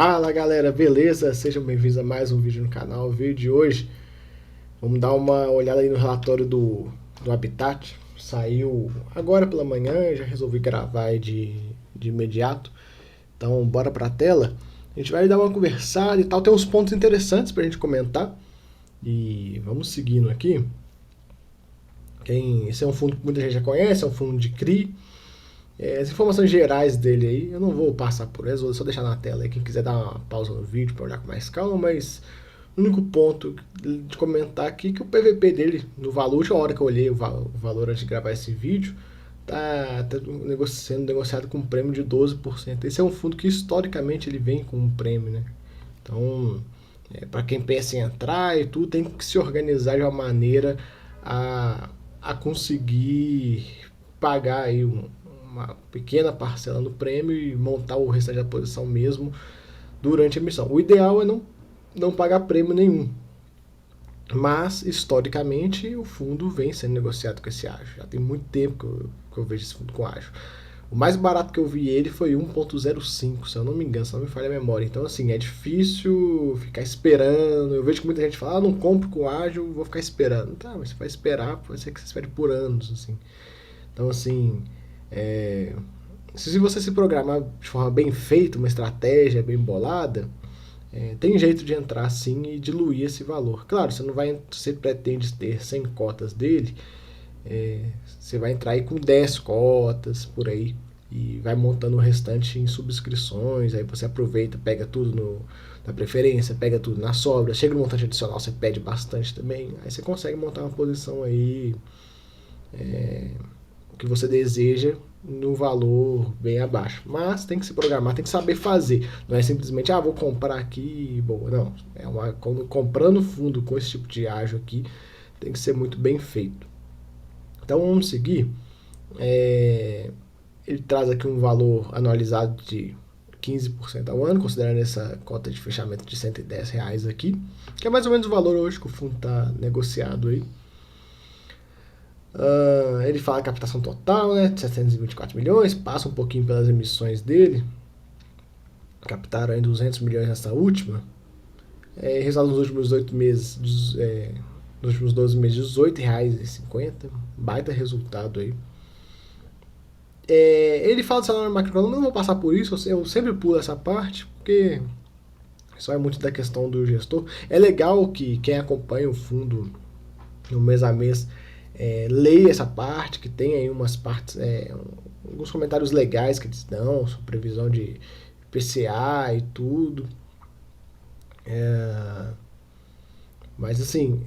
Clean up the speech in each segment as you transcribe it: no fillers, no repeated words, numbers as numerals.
Fala galera, beleza? Sejam bem-vindos a mais um vídeo no canal. O vídeo de hoje, vamos dar uma olhada aí no relatório do Habitat. Saiu agora pela manhã, já resolvi gravar aí de imediato. Então, bora pra tela. A gente vai dar uma conversada e tal. Tem uns pontos interessantes pra gente comentar. E vamos seguindo aqui. Esse é um fundo que muita gente já conhece, é um fundo de CRI. As informações gerais dele aí, eu não vou passar por elas, vou só deixar na tela aí, quem quiser dar uma pausa no vídeo para olhar com mais calma, mas o único ponto de comentar aqui é que o PVP dele, no valor, a última hora que eu olhei o valor antes de gravar esse vídeo, tá sendo negociado com um prêmio de 12%. Esse é um fundo que historicamente ele vem com um prêmio, né? Então, para quem pensa em entrar e tudo, tem que se organizar de uma maneira a conseguir pagar aí uma pequena parcela no prêmio e montar o restante da posição mesmo durante a emissão. O ideal é não pagar prêmio nenhum. Mas, historicamente, o fundo vem sendo negociado com esse ágio. Já tem muito tempo que eu vejo esse fundo com ágio. O mais barato que eu vi ele foi 1,05, se eu não me engano, se não me falha a memória. Então, assim, é difícil ficar esperando. Eu vejo que muita gente fala, não compro com ágio, vou ficar esperando. Tá, mas você vai esperar, pode ser que você espere por anos, assim. Então, assim, se você se programar de forma bem feita, uma estratégia bem bolada, tem jeito de entrar sim e diluir esse valor. Claro, você pretende ter 100 cotas dele, você vai entrar aí com 10 cotas por aí e vai montando o restante em subscrições. Aí você aproveita, pega tudo na preferência, pega tudo na sobra. Chega no montante adicional, você pede bastante também. Aí você consegue montar uma posição aí que você deseja no valor bem abaixo. Mas tem que se programar, tem que saber fazer. Não é simplesmente, vou comprar aqui e boa. Não, comprando fundo com esse tipo de ágio aqui, tem que ser muito bem feito. Então vamos seguir. Ele traz aqui um valor anualizado de 15% ao ano, considerando essa cota de fechamento de R$ 110 aqui, que é mais ou menos o valor hoje que o fundo está negociado aí. Ele fala captação total, né, de 724 milhões, passa um pouquinho pelas emissões dele, captaram aí 200 milhões nessa última, resultado nos últimos 8 meses, nos últimos 12 meses, R$18,50, baita resultado aí. Ele fala do cenário macroeconômico, não vou passar por isso, eu sempre pulo essa parte, porque isso é muito da questão do gestor. É legal que quem acompanha o fundo no mês a mês leia essa parte, que tem aí umas partes, alguns comentários legais que eles dão sobre previsão de PCA e tudo. Mas assim,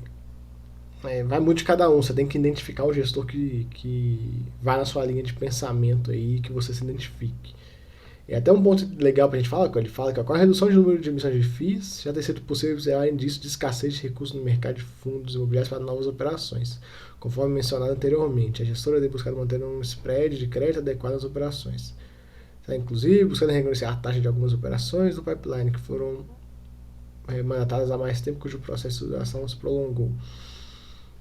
vai muito de cada um. Você tem que identificar o gestor que vai na sua linha de pensamento aí, que você se identifique. É até um ponto legal pra gente falar, quando ele fala que com a redução de número de emissões de FIIs, já tem sido possível zerar indício de escassez de recursos no mercado de fundos imobiliários para novas operações. Conforme mencionado anteriormente, a gestora tem buscado manter um spread de crédito adequado às operações. Está, inclusive, buscando renegociar a taxa de algumas operações do pipeline que foram mandatadas há mais tempo, cujo processo de ação se prolongou.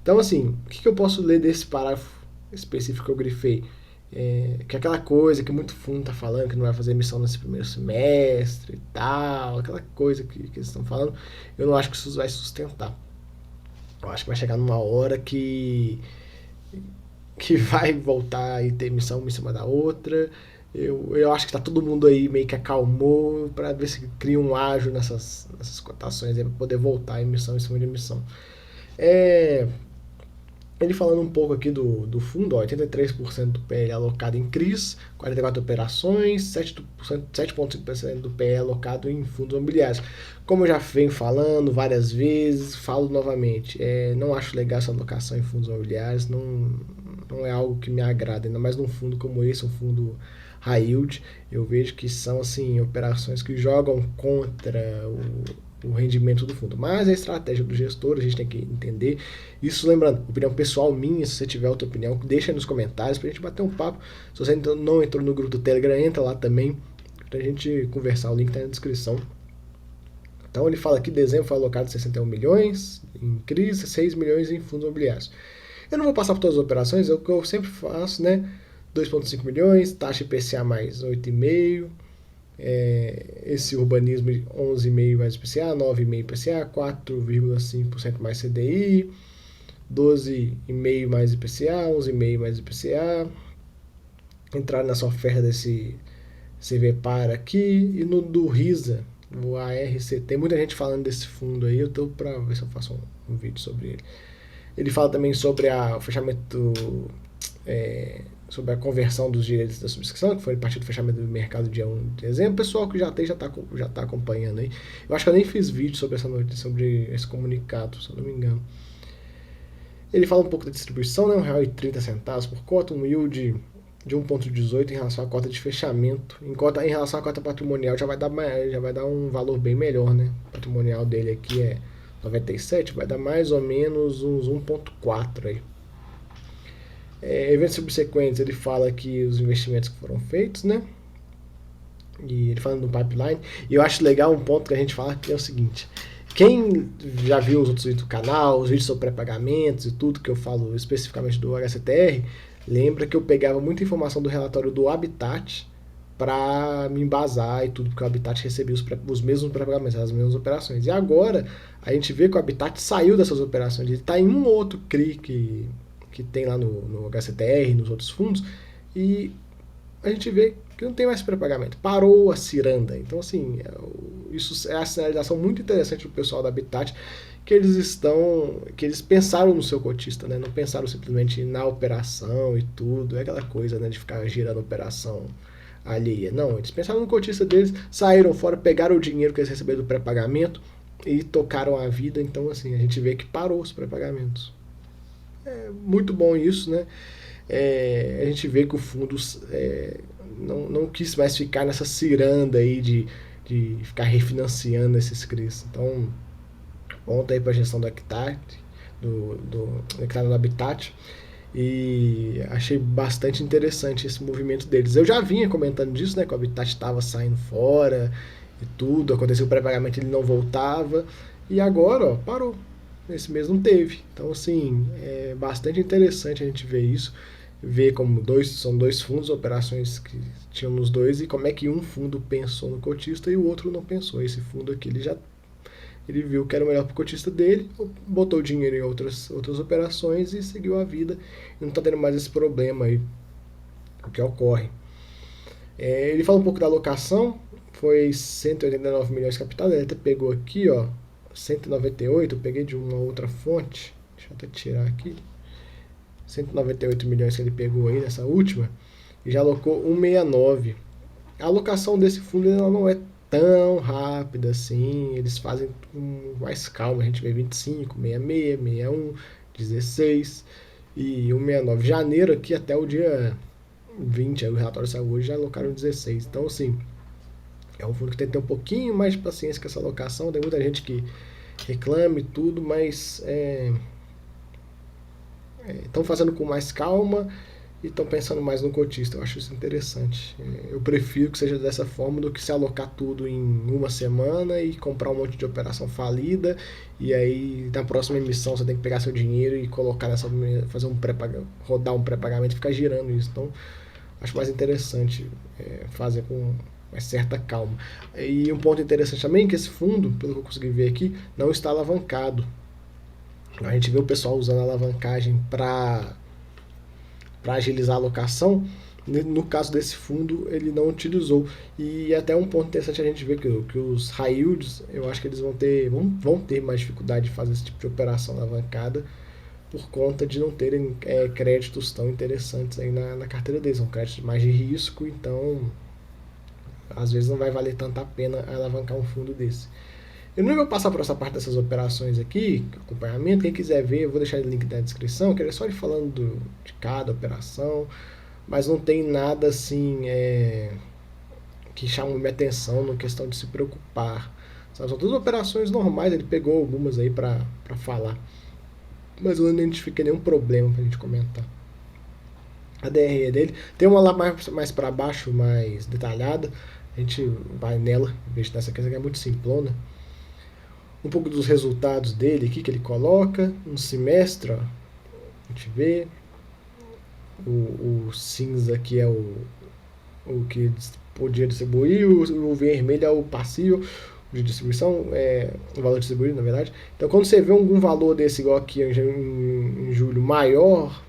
Então, assim, o que eu posso ler desse parágrafo específico que eu grifei? Que é aquela coisa que muito fundo tá falando, que não vai fazer emissão nesse primeiro semestre e tal, aquela coisa que eles estão falando, eu não acho que isso vai sustentar. Eu acho que vai chegar numa hora que vai voltar e ter emissão uma em cima da outra. Eu acho que tá todo mundo aí meio que acalmou para ver se cria um ágio nessas cotações aí, para poder voltar a emissão em cima de emissão. Ele falando um pouco aqui do fundo, 83% do PL alocado em CRIs, 44 operações, 7,5% do PL alocado em fundos imobiliários. Como eu já venho falando várias vezes, falo novamente, não acho legal essa alocação em fundos imobiliários, não é algo que me agrada, ainda mais num fundo como esse, um fundo high yield. Eu vejo que são assim, operações que jogam contra o rendimento do fundo. Mas a estratégia do gestor, a gente tem que entender. Isso, lembrando, opinião pessoal minha, se você tiver outra opinião, deixa aí nos comentários pra gente bater um papo. Se você não entrou no grupo do Telegram, entra lá também pra gente conversar, o link tá na descrição. Então ele fala aqui, dezembro foi alocado 61 milhões em crise, 6 milhões em fundos imobiliários. Eu não vou passar por todas as operações, é o que eu sempre faço, né? 2,5 milhões, taxa IPCA mais 8,5, esse urbanismo de 11,5% mais IPCA, 9,5% IPCA, 4,5% mais CDI, 12,5% mais IPCA, 11,5% mais IPCA. Entrar nessa oferta desse CVPAR aqui e no do RISA, o ARC. Tem muita gente falando desse fundo aí, eu tô para ver se eu faço um vídeo sobre ele. Ele fala também sobre o fechamento, sobre a conversão dos direitos da subscrição, que foi a partir do fechamento do mercado dia 1 de dezembro. O pessoal que já tem já tá acompanhando aí. Eu acho que eu nem fiz vídeo sobre essa notícia, sobre esse comunicado, se eu não me engano. Ele fala um pouco da distribuição, né? R$1,30 por cota, um yield de 1,18 em relação à cota de fechamento. Em relação à cota patrimonial já vai dar um valor bem melhor, né? O patrimonial dele aqui é 97, vai dar mais ou menos uns 1,4 aí. Eventos subsequentes, ele fala aqui os investimentos que foram feitos, né? E ele falando do pipeline. E eu acho legal um ponto que a gente fala que é o seguinte: quem já viu os outros vídeos do canal, os vídeos sobre pré-pagamentos e tudo que eu falo especificamente do HCTR, lembra que eu pegava muita informação do relatório do Habitat para me embasar e tudo, porque o Habitat recebia os mesmos pré-pagamentos, as mesmas operações. E agora a gente vê que o Habitat saiu dessas operações, ele está em um outro CRI que tem lá no HCTR, nos outros fundos, e a gente vê que não tem mais pré-pagamento. Parou a ciranda. Então, assim, isso é a sinalização muito interessante do pessoal da Habitat, que eles pensaram no seu cotista, né? Não pensaram simplesmente na operação e tudo, é aquela coisa, né, de ficar girando operação alheia. Não, eles pensaram no cotista deles, saíram fora, pegaram o dinheiro que eles receberam do pré-pagamento e tocaram a vida. Então, assim, a gente vê que parou os pré-pagamentos. É muito bom isso, né? A gente vê que o fundo não quis mais ficar nessa ciranda aí de ficar refinanciando esses CRIs. Então, ponto aí para a gestão do Habitat, do Habitat, e achei bastante interessante esse movimento deles. Eu já vinha comentando disso, né, que o Habitat estava saindo fora e tudo, aconteceu o pré-pagamento, ele não voltava, e agora, ó, parou. Esse mês não teve. Então, assim, é bastante interessante a gente ver isso, ver como são dois fundos, operações que tinham nos dois, e como é que um fundo pensou no cotista e o outro não pensou. Esse fundo aqui, ele viu que era o melhor para o cotista dele, botou o dinheiro em outras operações e seguiu a vida. E não está tendo mais esse problema aí, o que ocorre. Ele fala um pouco da alocação, foi 189 milhões de capital, ele até pegou aqui, ó, 198, eu peguei de uma outra fonte, deixa eu até tirar aqui, 198 milhões que ele pegou aí nessa última, e já alocou 169. A alocação desse fundo ela não é tão rápida assim, eles fazem com mais calma, a gente vê 25, 66, 61, 16 e 169. Janeiro aqui até o dia 20, aí o relatório saiu hoje, já alocaram 16. Então, assim, é um fundo que tem que ter um pouquinho mais de paciência com essa alocação. Tem muita gente que reclama e tudo, mas estão fazendo com mais calma e estão pensando mais no cotista. Eu acho isso interessante. Eu prefiro que seja dessa forma do que se alocar tudo em uma semana e comprar um monte de operação falida, e aí na próxima emissão você tem que pegar seu dinheiro e colocar fazer rodar um pré-pagamento e ficar girando isso. Então, acho mais interessante fazer com mais certa calma. E um ponto interessante também é que esse fundo, pelo que eu consegui ver aqui, não está alavancado. A gente vê o pessoal usando a alavancagem para agilizar a alocação. No caso desse fundo, ele não utilizou. E até um ponto interessante a gente ver que os high yields, eu acho que eles vão ter mais dificuldade de fazer esse tipo de operação alavancada por conta de não terem créditos tão interessantes aí na carteira deles. São créditos mais de risco, então às vezes não vai valer tanta pena alavancar um fundo desse. Eu não vou passar por essa parte dessas operações aqui, acompanhamento. Quem quiser ver, eu vou deixar o link na descrição, que é só ele falando de cada operação, mas não tem nada assim que chama minha atenção na questão de se preocupar. São todas operações normais, ele pegou algumas aí para falar, mas eu não identifiquei nenhum problema pra gente comentar. A DRE dele tem uma lá mais para baixo, mais detalhada, a gente vai nela, em vez dessa aqui, essa aqui é muito simplona. Um pouco dos resultados dele aqui que ele coloca, um semestre, ó, a gente vê, o cinza aqui é o que podia distribuir, o vermelho é o passivo de distribuição, o valor distribuído, na verdade. Então, quando você vê algum valor desse, igual aqui em julho, maior,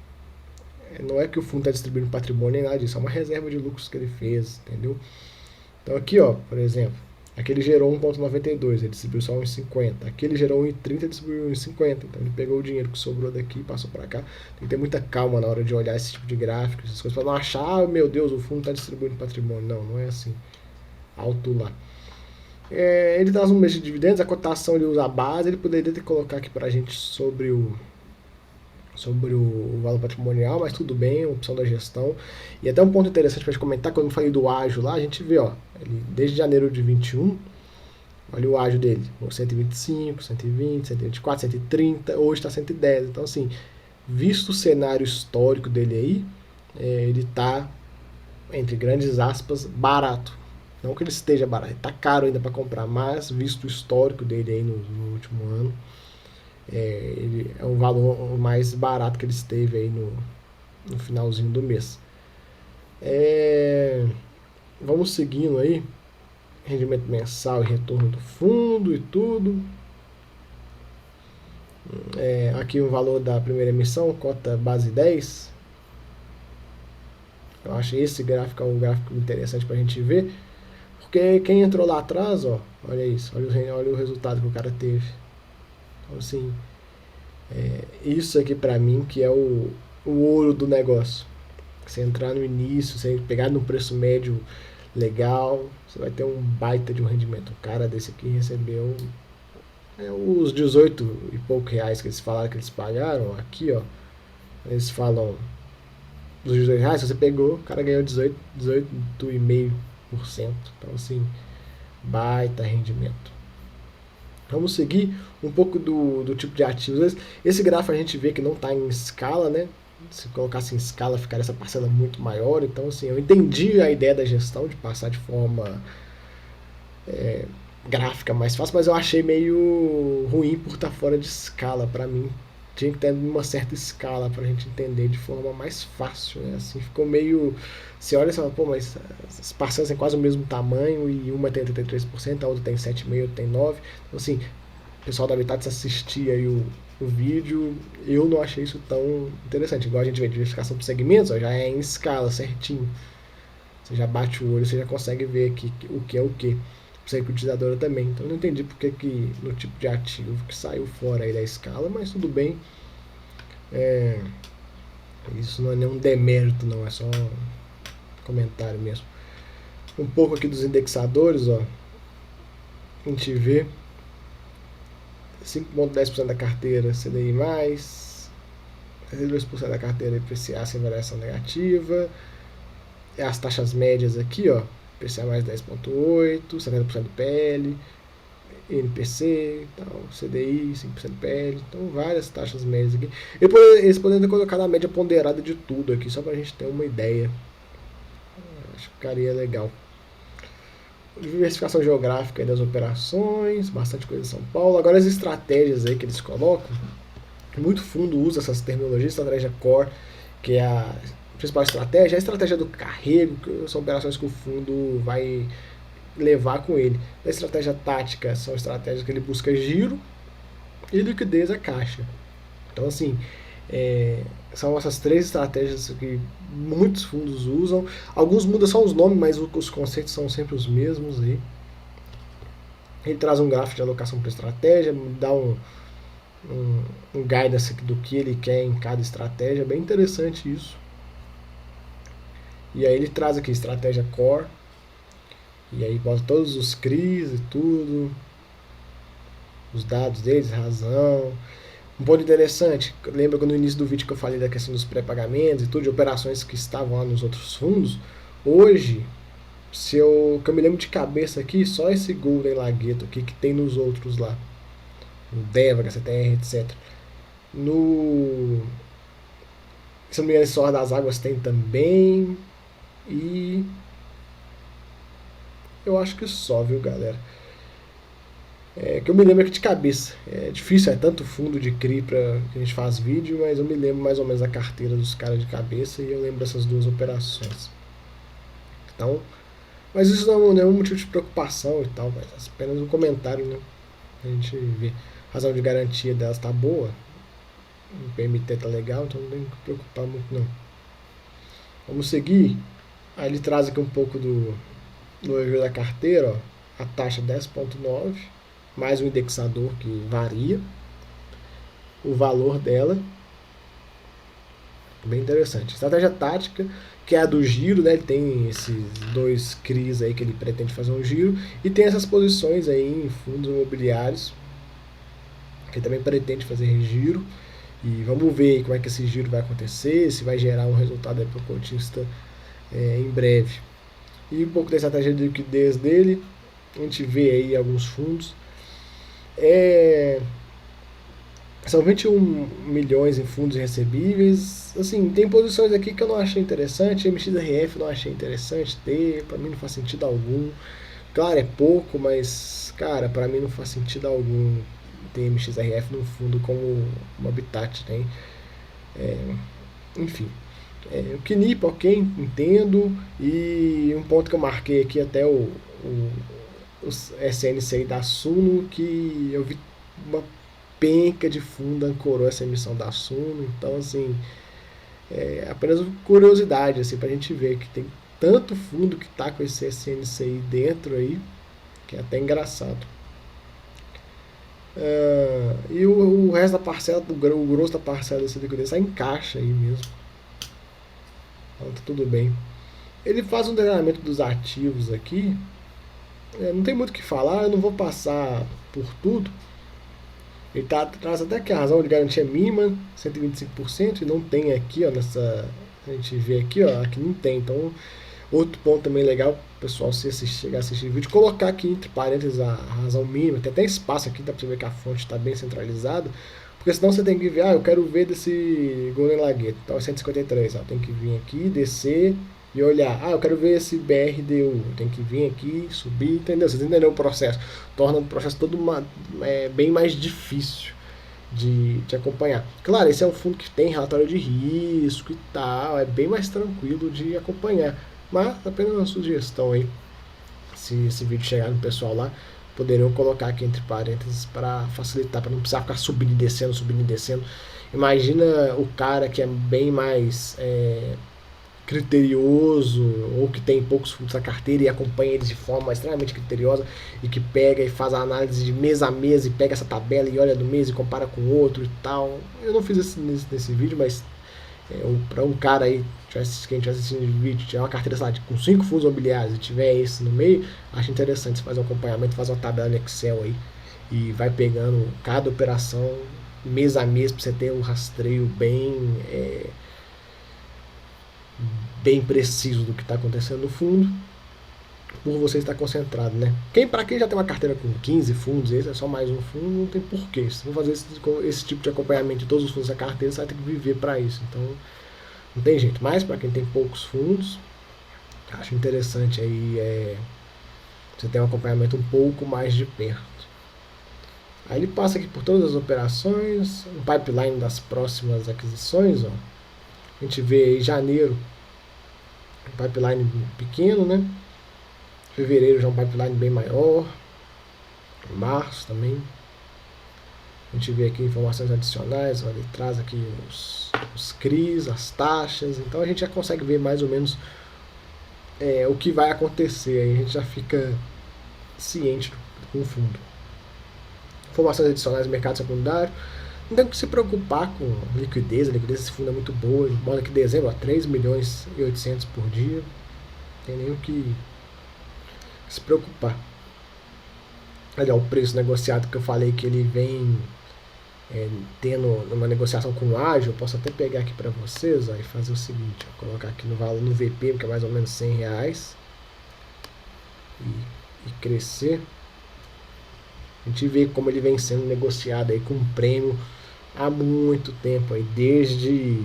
não é que o fundo está distribuindo patrimônio nem nada disso, é uma reserva de lucros que ele fez, entendeu? Então, aqui, ó, por exemplo, aqui ele gerou 1,92, ele distribuiu só 1,50. Aqui ele gerou 1,30 e distribuiu 1,50. Então ele pegou o dinheiro que sobrou daqui e passou para cá. Tem que ter muita calma na hora de olhar esse tipo de gráfico, essas coisas, para não achar, meu Deus, o fundo está distribuindo patrimônio. Não, não é assim. Alto lá. Ele traz um mês de dividendos, a cotação ele usa a base, ele poderia ter colocado aqui para a gente sobre o valor patrimonial, mas tudo bem, opção da gestão. E até um ponto interessante para a gente comentar, quando eu falei do ágio lá, a gente vê, ó, ele, desde janeiro de 21, olha o ágio dele, 125, 120, 124, 130, hoje está 110. Então, assim, visto o cenário histórico dele aí, ele está, entre grandes aspas, barato. Não que ele esteja barato, ele está caro ainda para comprar, mas visto o histórico dele aí no último ano, ele é um valor mais barato que ele esteve aí no finalzinho do mês. Vamos seguindo aí, rendimento mensal e retorno do fundo e tudo. Aqui o valor da primeira emissão, cota base 10. Eu acho esse gráfico é um gráfico interessante para a gente ver, porque quem entrou lá atrás, ó, olha isso, olha o resultado que o cara teve. Então, assim, isso aqui pra mim que é o ouro do negócio. Você entrar no início, você pegar no preço médio legal, você vai ter um baita de um rendimento. O cara desse aqui recebeu os 18 e pouco reais que eles falaram que eles pagaram. Aqui, ó, eles falam dos 18 reais, se você pegou, o cara ganhou 18,5%. Então, assim, baita rendimento. Vamos seguir um pouco do tipo de ativos. Esse gráfico a gente vê que não está em escala, né? Se colocasse em escala, ficaria essa parcela muito maior. Então, assim, eu entendi a ideia da gestão de passar de forma gráfica mais fácil, mas eu achei meio ruim por estar fora de escala. Para mim, tinha que ter uma certa escala para a gente entender de forma mais fácil, né? Assim, ficou meio... Você olha e fala, pô, mas as parcelas têm quase o mesmo tamanho e uma tem 83%, a outra tem 7,5%, a outra tem 9%. Então, assim, o pessoal da Habitats assistia aí o vídeo, eu não achei isso tão interessante. Igual a gente vê diversificação por segmentos, ó, já é em escala, certinho. Você já bate o olho, você já consegue ver aqui o que é o que. Utilizadora também. Então eu não entendi porque que no tipo de ativo que saiu fora aí da escala, mas tudo bem. Isso não é nenhum demérito, não, é só um comentário mesmo. Um pouco aqui dos indexadores, ó. A gente vê 5,10% da carteira CDI+, 62% da carteira IPCA sem variação negativa. As taxas médias aqui, ó. IPCA mais 10,8%, 70% do PL, NPC, então, CDI, 5% do PL, então várias taxas médias aqui. Eles poderiam ter colocado a média ponderada de tudo aqui, só pra gente ter uma ideia. Acho que ficaria legal. Diversificação geográfica das operações, bastante coisa em São Paulo. Agora as estratégias aí que eles colocam, muito fundo usa essas terminologias, estratégia core, que é a principal estratégia, a estratégia do carrego, que são operações que o fundo vai levar com ele. A estratégia tática são estratégias que ele busca giro e liquidez a caixa. Então, assim, são essas três estratégias que muitos fundos usam. Alguns mudam só os nomes, mas os conceitos são sempre os mesmos aí. Ele traz um gráfico de alocação por estratégia, dá um guidance do que ele quer em cada estratégia, bem interessante isso. E aí ele traz aqui estratégia core, e aí bota todos os CRIs e tudo, os dados deles, razão. Um ponto interessante, lembra que no início do vídeo que eu falei da questão dos pré-pagamentos e tudo, de operações que estavam lá nos outros fundos? Hoje, que eu me lembro de cabeça aqui, só esse Golden Lagueto aqui que tem nos outros lá. No Deva, HCTR, etc. Se não me engano, esse Sor das Águas tem também. E eu acho que só, viu, galera? Que eu me lembro aqui de cabeça. É difícil, é tanto fundo de CRI pra que a gente faz vídeo, mas eu me lembro mais ou menos da carteira dos caras de cabeça e eu lembro dessas duas operações. Então, Mas isso não é um motivo de preocupação e tal, mas é apenas um comentário, né? A gente vê. A razão de garantia delas tá boa, o PMT tá legal, então não tem que preocupar muito não. Vamos seguir. Aí ele traz aqui um pouco do review da carteira, ó, a taxa 10,9, mais um indexador que varia, o valor dela, bem interessante. Estratégia tática, que é a do giro, né? Ele tem esses dois CRIs aí que ele pretende fazer um giro, e tem essas posições aí em fundos imobiliários, que ele também pretende fazer giro. E vamos ver como é que esse giro vai acontecer, se vai gerar um resultado para o cotista em breve. E um pouco da estratégia de liquidez dele, a gente vê aí alguns fundos. São 21 milhões em fundos recebíveis. Assim, tem posições aqui que eu não achei interessante. MXRF não achei interessante ter, para mim não faz sentido algum. Claro, é pouco, mas, cara, para mim não faz sentido algum ter MXRF num fundo como o Habitat tem. Enfim, o Knip, ok, entendo. E um ponto que eu marquei aqui até o SNCI da Suno, que eu vi uma penca de fundo ancorou essa emissão da Suno. Então, assim, é apenas curiosidade, assim, pra gente ver que tem tanto fundo que tá com esse SNCI dentro aí, que é até engraçado. E o resto da parcela, o grosso da parcela desse liquidez está em caixa aí mesmo. Então tá tudo bem. Ele faz um treinamento dos ativos aqui. Não tem muito o que falar, eu não vou passar por tudo. Ele traz até que a razão de garantia mínima, 125%, e não tem aqui, ó, nessa. A gente vê aqui, ó, aqui não tem. Então, outro ponto também legal, pessoal, se chegar a assistir o vídeo, colocar aqui entre parênteses a razão mínima. Tem até espaço aqui, dá pra você ver que a fonte está bem centralizada. Porque senão você tem que ver, eu quero ver desse Golden Lagueto, então é 153, ó, tem que vir aqui, descer e olhar. Eu quero ver esse BRDU, tem que vir aqui, subir, entendeu? Vocês entenderam o processo? Torna o processo todo bem mais difícil de acompanhar. Claro, esse é um fundo que tem relatório de risco e tal, é bem mais tranquilo de acompanhar. Mas apenas uma sugestão aí, se esse vídeo chegar no pessoal lá, poderiam colocar aqui entre parênteses para facilitar, para não precisar ficar subindo e descendo, subindo e descendo. Imagina o cara que é bem mais criterioso ou que tem poucos fundos na carteira e acompanha eles de forma extremamente criteriosa e que pega e faz a análise de mês a mês e pega essa tabela e olha do mês e compara com outro e tal. Eu não fiz isso nesse vídeo, mas para um cara aí, quem estiver assistindo o vídeo, tiver uma carteira lá, com 5 fundos imobiliários e tiver esse no meio, acho interessante você fazer um acompanhamento, fazer uma tabela no Excel aí e vai pegando cada operação mês a mês para você ter um rastreio bem preciso do que está acontecendo no fundo, por você estar concentrado, né? Para quem já tem uma carteira com 15 fundos, esse é só mais um fundo, não tem porquê. Se for fazer esse tipo de acompanhamento de todos os fundos da carteira, você vai ter que viver para isso. Então, não tem jeito. Mas para quem tem poucos fundos, acho interessante aí você ter um acompanhamento um pouco mais de perto. Aí ele passa aqui por todas as operações, um pipeline das próximas aquisições, ó. A gente vê aí janeiro, um pipeline pequeno, né? Fevereiro já é um pipeline bem maior. Março também. A gente vê aqui informações adicionais, ó, ele traz aqui os CRIs, as taxas, então a gente já consegue ver mais ou menos o que vai acontecer, aí a gente já fica ciente com o fundo. Informações adicionais do mercado secundário, não tem que se preocupar com liquidez, a liquidez desse fundo é muito boa, bota aqui dezembro, 3 milhões e 800 por dia, não tem nem o que se preocupar. Olha o preço negociado que eu falei que ele vem tendo uma negociação com o ágil. Eu posso até pegar aqui para vocês e fazer o seguinte, colocar aqui no valor no VP, que é mais ou menos R$100 e crescer. A gente vê como ele vem sendo negociado aí com um prêmio há muito tempo, aí desde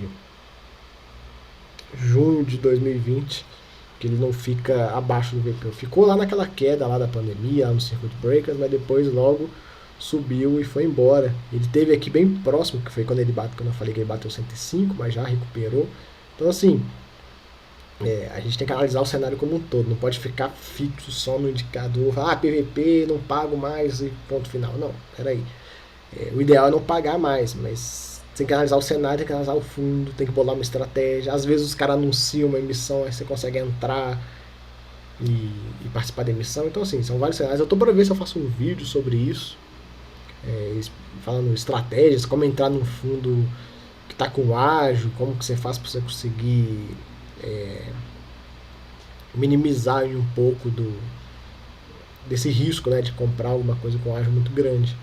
junho de 2020, que ele não fica abaixo do VP. Ficou lá naquela queda lá da pandemia, lá no Circuit Breakers, mas depois logo subiu e foi embora. Ele teve aqui bem próximo, que foi quando eu falei que ele bateu 105, mas já recuperou. Então assim, A gente tem que analisar o cenário como um todo, não pode ficar fixo só no indicador, falar, PVP, não pago mais e ponto final. Não, peraí. O ideal é não pagar mais, mas tem que analisar o cenário, tem que analisar o fundo, tem que bolar uma estratégia. Às vezes os caras anunciam uma emissão, aí você consegue entrar e participar da emissão. Então, assim, são vários cenários. Eu tô para ver se eu faço um vídeo sobre isso, falando estratégias, como entrar num fundo que está com ágio, como que você faz para você conseguir minimizar um pouco desse risco, né, de comprar alguma coisa com ágio muito grande.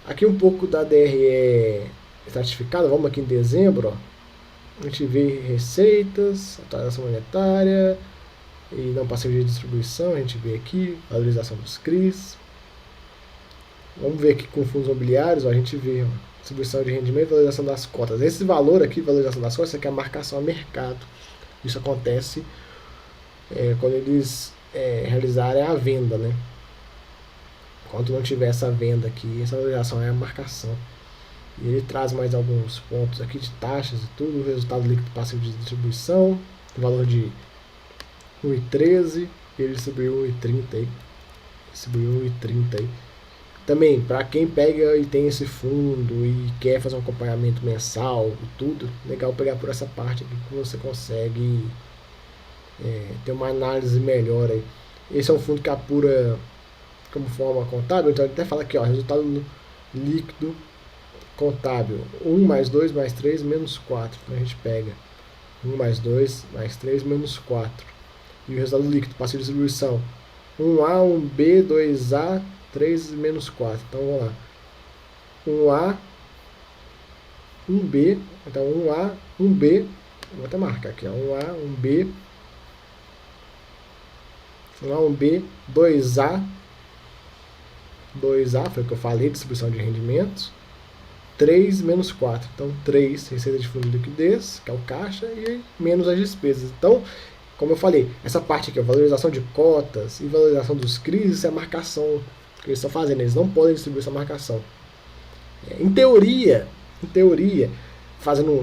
Aqui um pouco da DRE estratificada, vamos aqui em dezembro, ó. A gente vê receitas, atualização monetária e não passivo de distribuição, a gente vê aqui valorização dos CRIs. Vamos ver aqui com fundos imobiliários, ó, a gente vê distribuição de rendimento e valorização das cotas. Esse valor aqui, valorização das cotas, isso aqui é a marcação a mercado. Isso acontece quando eles realizarem a venda, né? Enquanto não tiver essa venda aqui, essa valorização é a marcação. E ele traz mais alguns pontos aqui de taxas e tudo, o resultado líquido passivo de distribuição, o valor de 1,13, e ele distribuiu 1,30 aí. Distribuiu 1,30 aí. Também, para quem pega e tem esse fundo e quer fazer um acompanhamento mensal e tudo, legal pegar por essa parte aqui que você consegue ter uma análise melhor aí. Esse é um fundo que apura como forma contábil, então ele até fala aqui, ó, resultado líquido contábil, 1 mais 2 mais 3 menos 4. Então a gente pega 1 mais 2 mais 3 menos 4. E o resultado líquido, passivo de distribuição, 1A, 1B, 2A, 3 menos 4. Então vamos lá. 1A, 1B, então 1A, 1B, vou até marcar aqui, ó, 1A, 1B, 1A, 1B, 2A, 2A, foi o que eu falei, distribuição de rendimentos, 3 menos 4. Então 3, receita de fundo de liquidez, que é o caixa, e menos as despesas. Então, como eu falei, essa parte aqui, a valorização de cotas e valorização dos CRIs, isso é a marcação que eles estão fazendo. Eles não podem distribuir essa marcação. Em teoria,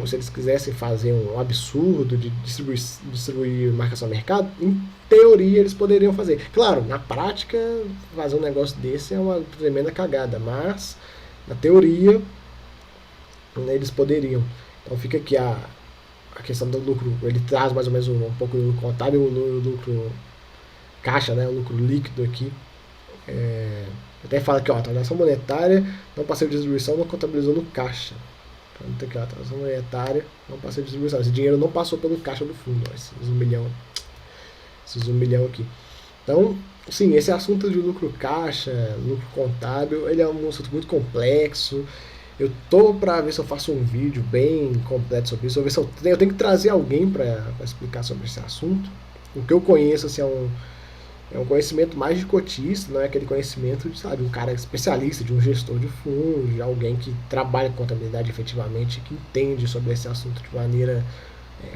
se eles quisessem fazer um absurdo de distribuir marcação a mercado, em teoria eles poderiam fazer. Claro, na prática, fazer um negócio desse é uma tremenda cagada, mas na teoria eles poderiam. Então fica aqui a questão do lucro, ele traz mais ou menos um pouco do contábil, o lucro caixa, né, o lucro líquido aqui. Até fala aqui, ó, a transação monetária não passivo de distribuição não contabilizou no caixa. Então aqui, ó, a transação monetária não passivo de distribuição. Esse dinheiro não passou pelo caixa do fundo, ó, esses 1 milhão aqui. Então, sim, esse assunto de lucro caixa, lucro contábil, ele é um assunto muito complexo. Eu tô para ver se eu faço um vídeo bem completo sobre isso. Eu ver se eu tenho que trazer alguém para explicar sobre esse assunto. O que eu conheço assim, é um conhecimento mais de cotista, não é aquele conhecimento de, sabe, um cara especialista, de um gestor de fundo, de alguém que trabalha com contabilidade efetivamente, que entende sobre esse assunto de maneira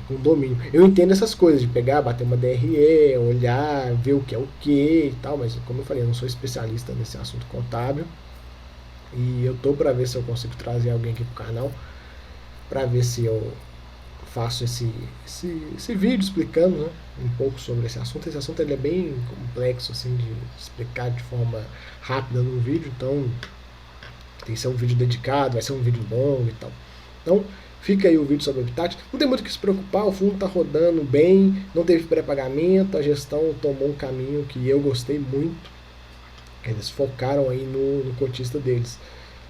com domínio. Eu entendo essas coisas, de pegar, bater uma DRE, olhar, ver o que é o que e tal, mas como eu falei, eu não sou especialista nesse assunto contábil. E eu tô para ver se eu consigo trazer alguém aqui pro canal, para ver se eu faço esse vídeo explicando, né, um pouco sobre esse assunto. Esse assunto ele é bem complexo assim, de explicar de forma rápida no vídeo, então tem que ser um vídeo dedicado, vai ser um vídeo longo e tal. Então fica aí o vídeo sobre o Habitat. Não tem muito o que se preocupar, o fundo está rodando bem, não teve pré-pagamento, a gestão tomou um caminho que eu gostei muito. Eles focaram aí no cotista deles.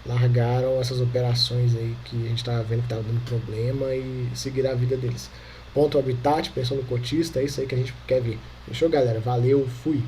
Largaram essas operações aí que a gente estava vendo que estava dando problema e seguiram a vida deles. Ponto Habitat, pensou no cotista, é isso aí que a gente quer ver. Fechou, galera? Valeu, fui!